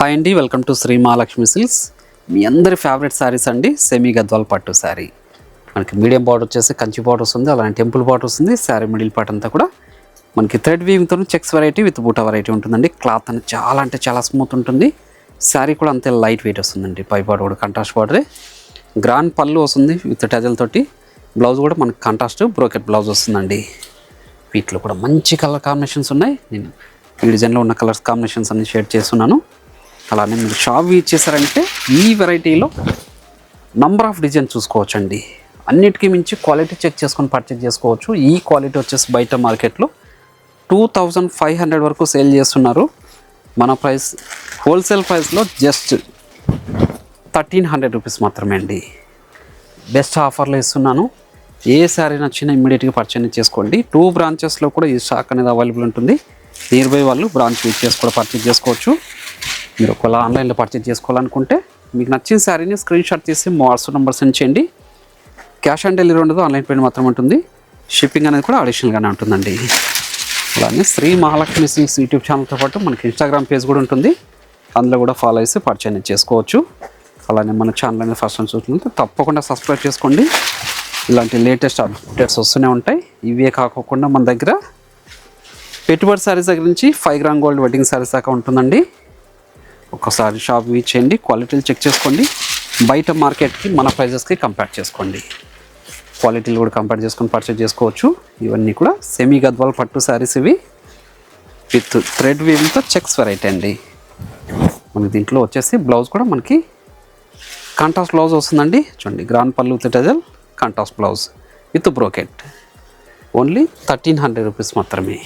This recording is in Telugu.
హాయ్ అండి, welcome to Shri Mahalakshmi silks. మీ అందరి ఫేవరెట్ శారీస్ అండి. సెమీ గద్వాల్ పట్టు శారీ మనకి మీడియం బార్డర్ వచ్చేసి కంచి బార్డర్ వస్తుంది, అలానే టెంపుల్ బార్డర్ వస్తుంది. శారీ మిడిల్ పార్ట్ అంతా కూడా మనకి థ్రెడ్ వీవింగ్తో చెక్స్ వెరైటీ విత్ బూటా వెరైటీ ఉంటుందండి. క్లాత్ అనేది చాలా అంటే చాలా స్మూత్ ఉంటుంది. శారీ కూడా అంతే లైట్ వెయిట్ వస్తుందండి. పై బార్డర్ కూడా కంట్రాస్ట్ బార్డరే, గ్రాండ్ పళ్ళు వస్తుంది విత్ టజల్ తోటి. బ్లౌజ్ కూడా మనకి కాంట్రాస్ట్ బ్రోకెట్ బ్లౌజ్ వస్తుందండి. వీటిలో కూడా మంచి కలర్ కాంబినేషన్స్ ఉన్నాయి. నేను ఈ డిజైన్లో ఉన్న కలర్స్ కాంబినేషన్స్ అన్ని షేర్ చేస్తున్నాను. అలానే మీరు షాప్ విజిట్ చేశారంటే ఈ వెరైటీలో నంబర్ ఆఫ్ డిజైన్ చూసుకోవచ్చండి. అన్నిటికీ మించి క్వాలిటీ చెక్ చేసుకొని పర్చేజ్ చేసుకోవచ్చు. ఈ క్వాలిటీ వచ్చేసి బయట మార్కెట్లో 2500 వరకు సేల్ చేస్తున్నారు. మన ప్రైస్ హోల్సేల్ ప్రైస్లో జస్ట్ 1300 రూపీస్ మాత్రమే అండి. బెస్ట్ ఆఫర్లో ఇస్తున్నాను. ఏ శారీ నచ్చినా ఇమ్మీడియట్గా పర్చేజ్ చేసుకోండి. 2 బ్రాంచెస్లో కూడా ఈ స్టాక్ అనేది అవైలబుల్ ఉంటుంది. నియర్ బై వాళ్ళు బ్రాంచ్ విజిట్ చేసి కూడా పర్చేజ్ చేసుకోవచ్చు. మీరు ఒకవేళ ఆన్లైన్లో పర్చేజ్ చేసుకోవాలనుకుంటే మీకు నచ్చిన శారీని స్క్రీన్ షాట్ తీసి మా వాట్సాప్ నెంబర్ సెండ్ చేయండి. క్యాష్ ఆన్ డెలివరీ ఉండదు, ఆన్లైన్ పేమెంట్ మాత్రం ఉంటుంది. షిప్పింగ్ అనేది కూడా అడిషనల్గానే ఉంటుందండి. అలానే శ్రీ మహాలక్ష్మి సిల్క్స్ యూట్యూబ్ ఛానల్తో పాటు మనకి ఇన్స్టాగ్రామ్ పేజ్ కూడా ఉంటుంది. అందులో కూడా ఫాలో చేసి పర్చేజ్ చేసుకోవచ్చు. అలానే మన ఛానల్ అనేది ఫస్ట్ టైం చూస్తుంటే తప్పకుండా సబ్స్క్రైబ్ చేసుకోండి. ఇలాంటి లేటెస్ట్ అప్డేట్స్ వస్తూనే ఉంటాయి. ఇవే కాకుండా మన దగ్గర పెట్టుబడి శారీస్ దగ్గర నుంచి 5 గ్రామ్ గోల్డ్ వెడ్డింగ్ శారీస్ దాకా ఉంటుందండి. ఒకసారి షాప్ విజిట్ చేయండి, క్వాలిటీలు చెక్ చేసుకోండి. బయట మార్కెట్కి మన ప్రైజెస్కి కంపేర్ చేసుకోండి. క్వాలిటీలు కూడా కంపేర్ చేసుకొని పర్చేజ్ చేసుకోవచ్చు. ఇవన్నీ కూడా సెమీ గద్వాల్ పట్టు శారీస్, ఇవి విత్ థ్రెడ్ వీవింగ్తో చెక్స్ వెరైటీ అండి. మనకి దీంట్లో వచ్చేసి బ్లౌజ్ కూడా మనకి కాంట్రాస్ట్ బ్లౌజ్ వస్తుందండి. చూడండి, గ్రాండ్ పళ్ళు with టజల్, contrast blouse with brocade. Only 1300 rupees మాత్రమే.